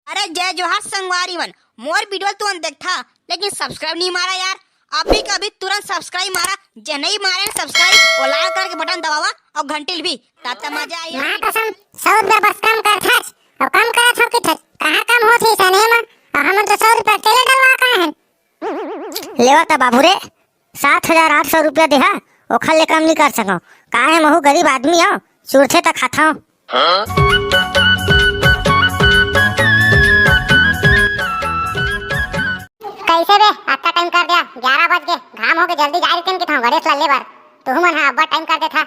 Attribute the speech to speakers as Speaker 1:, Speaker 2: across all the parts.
Speaker 1: अरे जय जोहार संगवारी मन, मोर वीडियो तुरंत देखा लेकिन सब्सक्राइब नहीं मारा यार। अभी कभी तुरंत सब्सक्राइब मारा, जे नहीं मारे सब्सक्राइब और लाल कलर के बटन दबावा और घंटी भी ताता मजा आई।
Speaker 2: मां कसम 100 रुपया बस कम कर थच और कम करा थो कि थच कहां कम होथी सने में और हम तो 100 रुपया तेले डलवा का है
Speaker 3: लेवा ता बाबू रे 7800 रुपया देहा ओखल ले कम नहीं कर सको काहे महू गरीब आदमी हो चूरथे तक खाता
Speaker 2: कैसे बे आता टाइम कर दिया 11 बज गए घाम हो के जल्दी जा रही कि था गणेश ला लेबर तू मन हां अब्बा टाइम कर दे था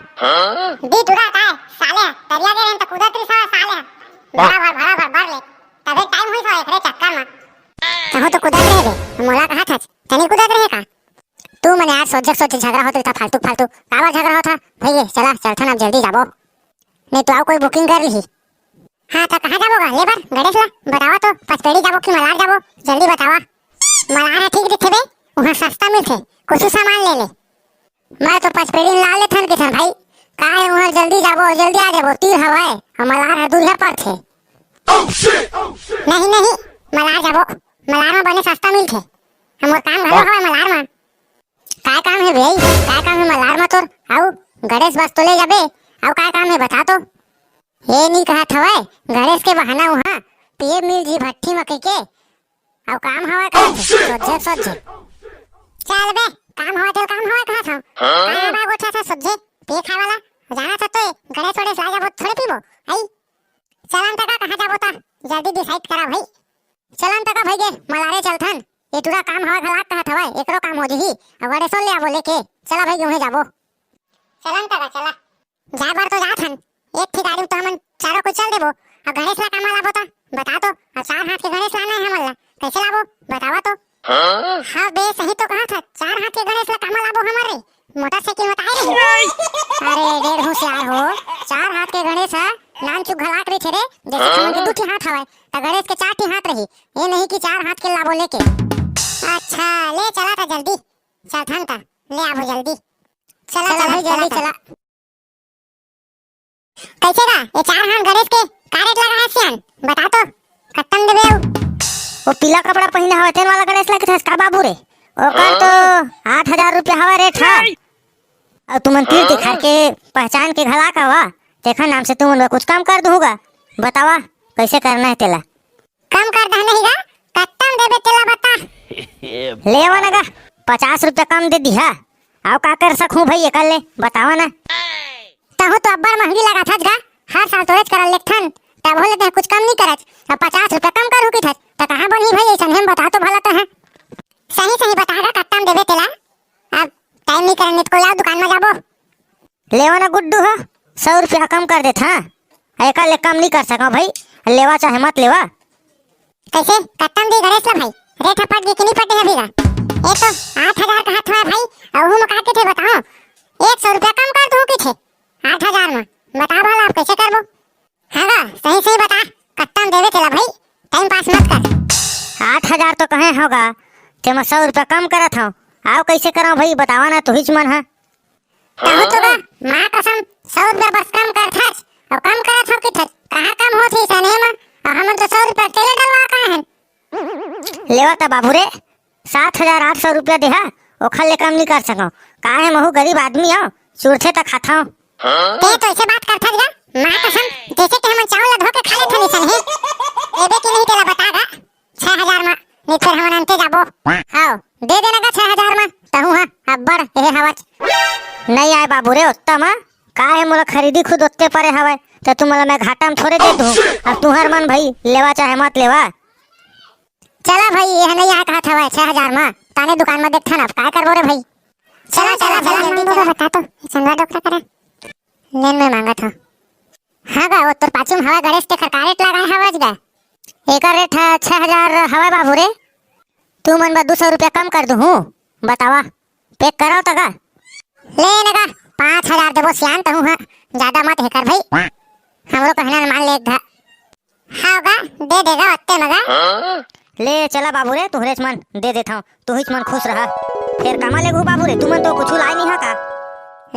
Speaker 2: दी तुरा काय साले तरिया के त कुदत री साले भरा भर ले तबे टाइम होई था एकरे चक्कर में तहो तो कुदत रहे बे मोला कहा था तनी कुदत रहे का तू मने यार सोच झगड़ा होत था फालतू काबर झगड़ा होता भई चला चलथन अब जल्दी जाबो नहीं तो आओ कोई बुकिंग कर ली। हां तो कहां जाबोगा लेबर गणेश ला बतावा तो पचपेड़ी जाबो कि मलार जाबो जल्दी बतावा। मलार है ठीक दिखे बे वहां सस्ता मिलथे कुछ सामान ले ले मैं तो पचपेड़ी ला ले थन के थन भाई काहे वहां जल्दी जाबो जल्दी आ जाबो तीर हवाए हम मलार है दूल्हा पर थे नहीं मलार जाबो मलार में बने सस्ता मिलथे हमर काम घलो हवाए मलार में काय काम है भाई काय काम है मलार में तोर आउ गणेश बस तो ले जाबे आउ काय काम है बता तो ये नहीं कहा था गणेश के बहाना वहां पिए मिल जी भट्टी में के आउ काम हवा का सोचे चल बे काम हवा कहा था काय बा गोठा था सब्जी पिए खाए वाला जाना था तो गणेश वड़े ला जाबो थोड़े पीबो आई चलन तक कहां जाबो ता जल्दी डिसाइड करा भाई चलन तक भाई गे मलारे चलथन ये तुरा काम हवा खला कहा था एकरो काम हो जही वड़े सो ले आबो लेके चला भाई उहे जाबो चलन तक चला जा बार तो जाथन एक थी गाड़ी तो हमन चारों को चल देबो अब गणेश ला काम लाबो ता बता तो और 4 हाथ के गणेश लाना है हमन ला कैसे लाबो बतावा तो हां बे सही तो कहा था 4 हाथ के गणेश ला काम लाबो हमारे मोटरसाइकिल में आए रही अरे डेढ़ होशियार हो 4 हाथ के गणेश है नान चुक घलाक रही थे रे जैसे हमन के 2 हाथ हवाए त गणेश के 4 हाथ रही ये नहीं कि 4 हाथ के लाबो लेके अच्छा ले चला था जल्दी चल थन ता ले आबो जल्दी चला भाई जल्दी चला कैसे का ये 4 हाथ गणेश के का रेट लगा है सियान बता तो खत्म देबे
Speaker 3: वो पीला कपड़ा पहने हवा तेन वाला गणेश ला के थस का बाबू रे ओकर तो 8000 रुपया हवा रेट है और तुमन तीर दिखा के पहचान के घला का हवा देखा नाम से तुमन कुछ काम कर दूंगा बतावा कैसे करना है तेला
Speaker 2: कम कर दे नहीं गा खत्म देबे तेला बता
Speaker 3: लेवा ना गा 50 रुपया कम दे दिया आओ का कर सकूं भाई ये कर ले बतावा ना
Speaker 2: तहो तो अब्बड़ महंगी लगा था गा हर साल तोरेज कर लेथन तब होले ते कुछ कम नहीं करत अब 50 रुपया कम करू की थत त कहां बनी भाई ऐसन हम बता तो भला तो है सही बता गा खत्म देबे तेला अब टाइम नहीं करने को लाओ दुकान में जाबो
Speaker 3: लेवा ना गुड्डू हो 100 रुपया कम कर दे था एक ले कम नहीं कर सका भाई लेवा चाहे मत लेवा
Speaker 2: कैसे खत्म दे गणेश ला भाई रेट पट गई कि नहीं पटे अभी गा ये तो 8000 का हाथ है भाई और हम का के थे बताओ 100 रुपया कम कर दूं की थे 8000 में बता भला आप कैसे करबो हां गा सही बता खत्म देवे तेला भाई टाइम पास मत कर
Speaker 3: 8000 तो कहे होगा ते मैं 100 रुपया कम करत हूं आओ कैसे करा भाई बतावा ना तो हिच मन है
Speaker 2: तहो तो गा मां कसम 100 रुपया बस कम कर थच और कम करत हो कि थच कहां कम होथी सने में और हम तो 100 रुपया तेले डलवा का है
Speaker 3: लेवा ता बाबू रे 7800 रुपया देहा ओखल ले कम नहीं कर सको काहे महू गरीब आदमी हो चूरथे तक खाता हूं
Speaker 2: ते तो ऐसे बात करथस गा मां कसम जैसे कि हम चावल धो के खा लेथन सन है एबे कि नहीं तेला बता गा 6000 में नहीं फिर हम अंते जाबो आओ दे देना का 6000 में तहु हां अब्बड़ ए हवच
Speaker 3: नहीं आए बाबू रे उत्तम काहे मोला खरीदी खुद उत्ते परे हवे तो तुम मैं घाटा में थोड़े दे दूं अब तुहर मन भाई लेवा चाहे मत लेवा
Speaker 2: चला भाई ये नहीं आ कहा था 6000 में ताने दुकान में देखथन अब काय करबो रे भाई चला जल्दी चला बता तो चंगा डॉक्टर करा लेन में मांगा था हां गा वो तो पाचुम हवा गणेश के खरका रेट लगा है हवज गा
Speaker 3: एक रेट है 6000 हवा बाबू रे तू मन बा 200 रुपया कम कर दूं बतावा पैक कराओ तगा
Speaker 2: ले नगा 5000 देबो सियान तहु हां ज्यादा मत है कर भाई हमरो कहना मान ले धा हां गा दे देगा अत्ते मगा
Speaker 3: ले चला बाबू रे तुहरेच मन दे देता हूं तू हिच मन खुश रहा फिर कमा लेगो बाबू रे तुमन तो कुछ लाई नहीं हा का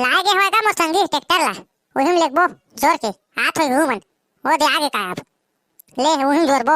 Speaker 2: लागे होएगा मोसंगी ट्रैक्टर ला ओहिम लेगबो जोर के हाथ होई हुमन वो दे आगे का अब ले ओहिम जोरबो